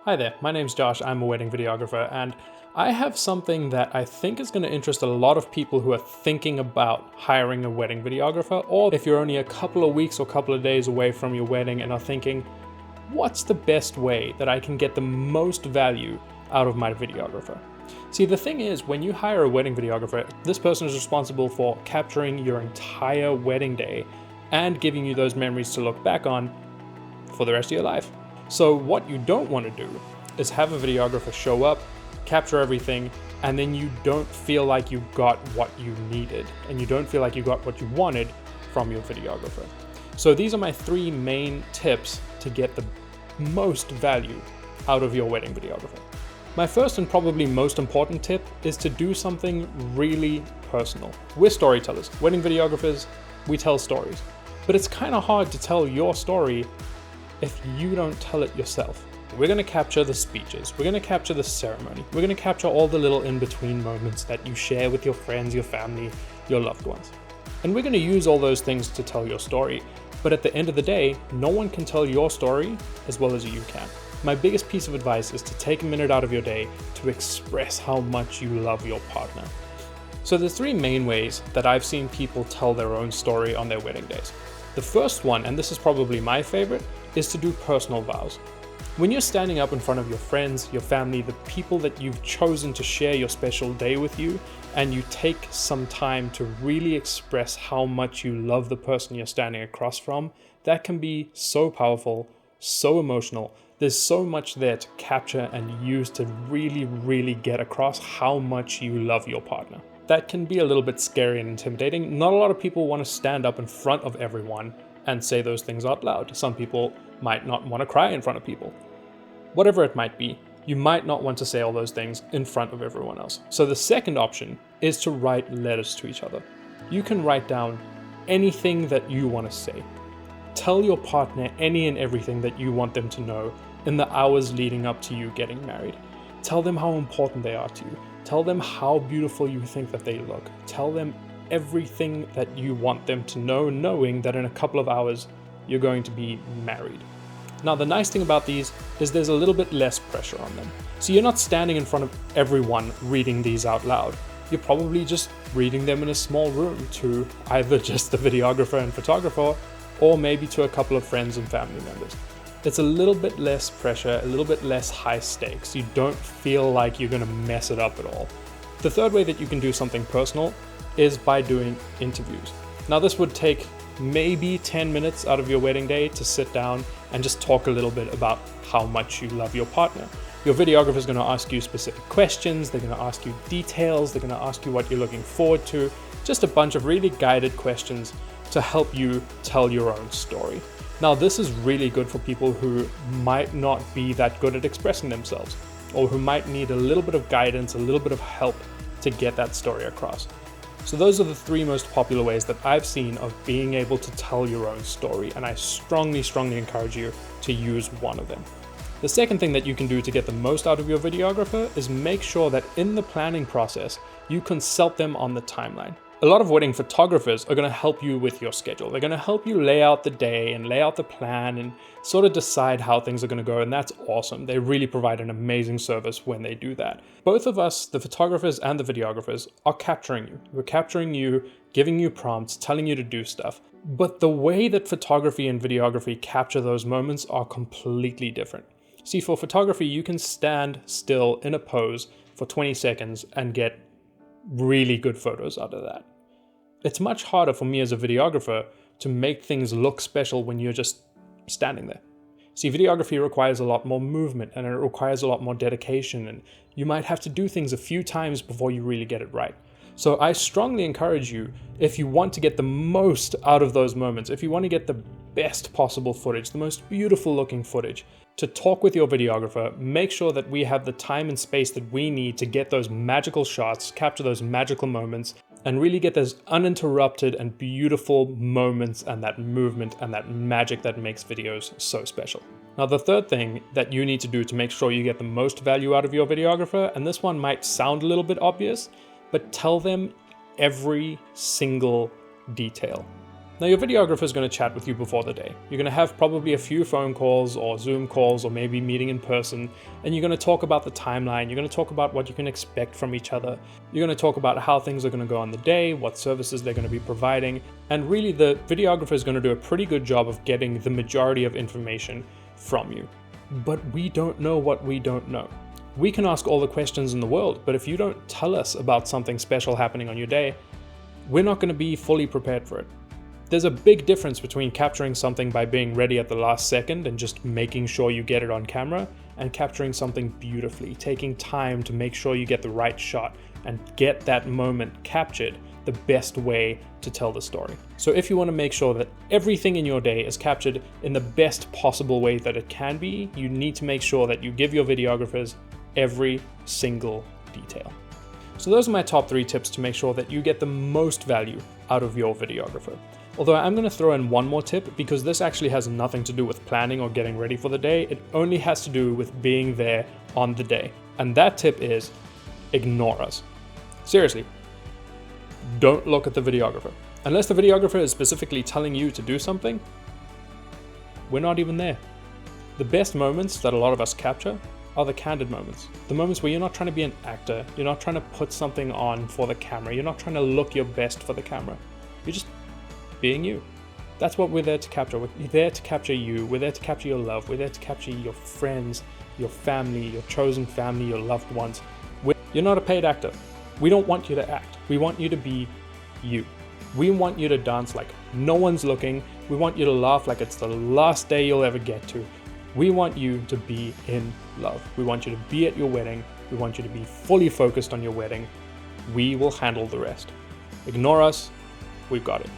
Hi there, my name's Josh, I'm a wedding videographer, and I have something that I think is going to interest a lot of people who are thinking about hiring a wedding videographer, or if you're only a couple of weeks or couple of days away from your wedding and are thinking, what's the best way that I can get the most value out of my videographer? See, the thing is, when you hire a wedding videographer, this person is responsible for capturing your entire wedding day and giving you those memories to look back on for the rest of your life. So what you don't want to do is have a videographer show up, capture everything, and then you don't feel like you got what you needed, and you don't feel like you got what you wanted from your videographer. So these are my 3 main tips to get the most value out of your wedding videographer. My first and probably most important tip is to do something really personal. We're storytellers. Wedding videographers, we tell stories. But it's kind of hard to tell your story if you don't tell it yourself. We're going to capture the speeches, we're going to capture the ceremony, we're going to capture all the little in-between moments that you share with your friends, your family, your loved ones. And we're going to use all those things to tell your story. But at the end of the day, no one can tell your story as well as you can. My biggest piece of advice is to take a minute out of your day to express how much you love your partner. So there's 3 main ways that I've seen people tell their own story on their wedding days. The first one, and this is probably my favorite, is to do personal vows. When you're standing up in front of your friends, your family, the people that you've chosen to share your special day with you, and you take some time to really express how much you love the person you're standing across from, that can be so powerful, so emotional. There's so much there to capture and use to really get across how much you love your partner. That can be a little bit scary and intimidating. Not a lot of people want to stand up in front of everyone and say those things out loud. Some people might not want to cry in front of people. Whatever it might be, you might not want to say all those things in front of everyone else. So the second option is to write letters to each other. You can write down anything that you want to say. Tell your partner any and everything that you want them to know in the hours leading up to you getting married. Tell them how important they are to you. Tell them how beautiful you think that they look. Tell them everything that you want them to know, knowing that in a couple of hours you're going to be married. Now, the nice thing about these is there's a little bit less pressure on them. So you're not standing in front of everyone reading these out loud. You're probably just reading them in a small room to either just the videographer and photographer, or maybe to a couple of friends and family members. It's a little bit less pressure, a little bit less high stakes. You don't feel like you're going to mess it up at all. The third way that you can do something personal is by doing interviews. Now, this would take maybe 10 minutes out of your wedding day to sit down and just talk a little bit about how much you love your partner. Your videographer is going to ask you specific questions, they're going to ask you details, they're going to ask you what you're looking forward to, just a bunch of really guided questions to help you tell your own story. Now, this is really good for people who might not be that good at expressing themselves, or who might need a little bit of guidance, a little bit of help to get that story across. So those are the 3 most popular ways that I've seen of being able to tell your own story, and I strongly encourage you to use one of them. The second thing that you can do to get the most out of your videographer is make sure that in the planning process, you consult them on the timeline. A lot of wedding photographers are going to help you with your schedule. They're going to help you lay out the day and lay out the plan and sort of decide how things are going to go, and that's awesome. They really provide an amazing service when they do that. Both of us, the photographers and the videographers, are capturing you. We're capturing you, giving you prompts, telling you to do stuff. But the way that photography and videography capture those moments are completely different. See, for photography, you can stand still in a pose for 20 seconds and get really good photos out of that. It's much harder for me as a videographer to make things look special when you're just standing there. See, videography requires a lot more movement, and it requires a lot more dedication, and you might have to do things a few times before you really get it right. So I strongly encourage you, if you want to get the most out of those moments, if you want to get the best possible footage, the most beautiful looking footage, to talk with your videographer, make sure that we have the time and space that we need to get those magical shots, capture those magical moments, and really get those uninterrupted and beautiful moments and that movement and that magic that makes videos so special. Now, the third thing that you need to do to make sure you get the most value out of your videographer, and this one might sound a little bit obvious, but tell them every single detail. Now your videographer is going to chat with you before the day. You're going to have probably a few phone calls or Zoom calls or maybe meeting in person, and you're going to talk about the timeline. You're going to talk about what you can expect from each other. You're going to talk about how things are going to go on the day, what services they're going to be providing, and really the videographer is going to do a pretty good job of getting the majority of information from you. But we don't know what we don't know. We can ask all the questions in the world, but if you don't tell us about something special happening on your day, we're not going to be fully prepared for it. There's a big difference between capturing something by being ready at the last second and just making sure you get it on camera, and capturing something beautifully, taking time to make sure you get the right shot and get that moment captured the best way to tell the story. So if you want to make sure that everything in your day is captured in the best possible way that it can be, you need to make sure that you give your videographers every single detail. So those are my top 3 tips to make sure that you get the most value out of your videographer. Although I'm going to throw in one more tip, because this actually has nothing to do with planning or getting ready for the day. It only has to do with being there on the day. And that tip is ignore us. Seriously, don't look at the videographer. Unless the videographer is specifically telling you to do something, we're not even there. The best moments that a lot of us capture are the candid moments. The moments where you're not trying to be an actor, you're not trying to put something on for the camera, you're not trying to look your best for the camera. You're just being you. That's what we're there to capture. We're there to capture you. We're there to capture your love. We're there to capture your friends, your family, your chosen family, your loved ones. You're not a paid actor. We don't want you to act. We want you to be you. We want you to dance like no one's looking. We want you to laugh like it's the last day you'll ever get to. We want you to be in love. We want you to be at your wedding. We want you to be fully focused on your wedding. We will handle the rest. Ignore us. We've got it.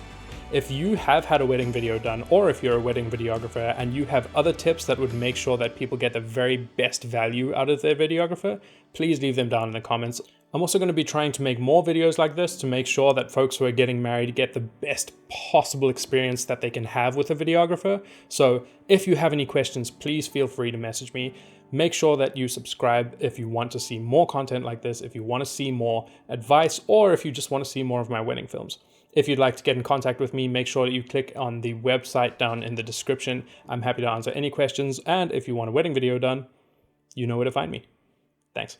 If you have had a wedding video done, or if you're a wedding videographer and you have other tips that would make sure that people get the very best value out of their videographer, please leave them down in the comments. I'm also going to be trying to make more videos like this to make sure that folks who are getting married get the best possible experience that they can have with a videographer. So if you have any questions, please feel free to message me. Make sure that you subscribe if you want to see more content like this, if you want to see more advice, or if you just want to see more of my wedding films. If you'd like to get in contact with me, make sure that you click on the website down in the description. I'm happy to answer any questions. And if you want a wedding video done, you know where to find me. Thanks.